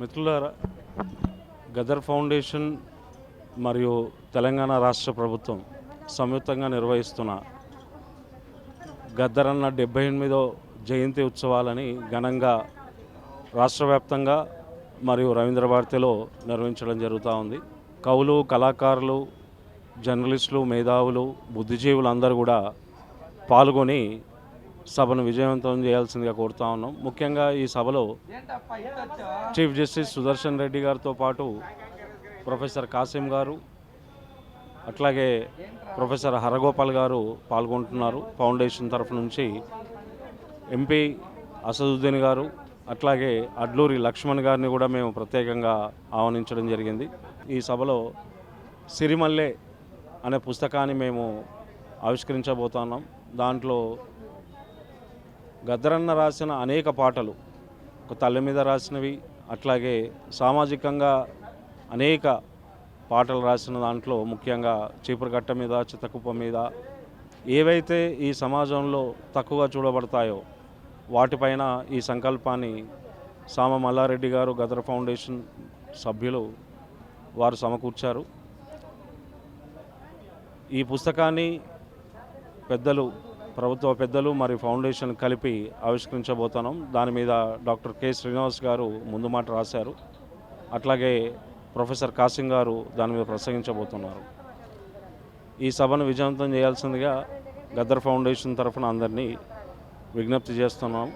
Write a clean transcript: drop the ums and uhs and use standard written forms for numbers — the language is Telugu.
మిత్రులారా, గదర్ ఫౌండేషన్ మరియు తెలంగాణ రాష్ట్ర ప్రభుత్వం సంయుక్తంగా నిర్వహిస్తున్న గద్దరన్న 78వ జయంతి ఉత్సవాలని ఘనంగా రాష్ట్ర వ్యాప్తంగా మరియు రవీంద్ర భారతిలో నిర్వహించడం జరుగుతూ ఉంది. కవులు, కళాకారులు, జర్నలిస్టులు, మేధావులు, బుద్ధిజీవులు అందరూ కూడా పాల్గొని సభను విజయవంతం చేయాల్సిందిగా కోరుతా ఉన్నాం. ముఖ్యంగా ఈ సభలో చీఫ్ జస్టిస్ సుదర్శన్ రెడ్డి గారితో పాటు ప్రొఫెసర్ కాసిం గారు, అట్లాగే ప్రొఫెసర్ హరగోపాల్ గారు పాల్గొంటున్నారు. ఫౌండేషన్ తరఫు నుంచి ఎంపీ అసదుద్దీన్ గారు, అట్లాగే అడ్లూరి లక్ష్మణ్ గారిని కూడా మేము ప్రత్యేకంగా ఆహ్వానించడం జరిగింది. ఈ సభలో సిరిమల్లె అనే పుస్తకాన్ని మేము ఆవిష్కరించబోతున్నాం. దాంట్లో గద్దరన్న రాసిన అనేక పాటలు, ఒక తల్లి మీద రాసినవి, అట్లాగే సామాజికంగా అనేక పాటలు రాసిన దాంట్లో ముఖ్యంగా చీపురుకట్ట మీద, చిత్తకుప్ప మీద ఏవైతే ఈ సమాజంలో తక్కువగా చూడబడతాయో వాటిపైన ఈ సంకల్పాన్ని సామ మల్లారెడ్డి గారు, గదర్ ఫౌండేషన్ సభ్యులు వారు సమకూర్చారు. ఈ పుస్తకాన్ని ప్రభుత్వ పెద్దలు మరియు ఫౌండేషన్ కలిపి ఆవిష్కరించబోతున్నాం. దాని మీద డాక్టర్ కె శ్రీనివాస్ గారు ముందు మాట రాశారు. అట్లాగే ప్రొఫెసర్ కాసిం గారు దాని మీద ప్రసంగించబోతున్నారు. ఈ సభను విజయవంతం చేయాల్సిందిగా గద్దర్ ఫౌండేషన్ తరఫున అందరినీ విజ్ఞప్తి చేస్తున్నాం.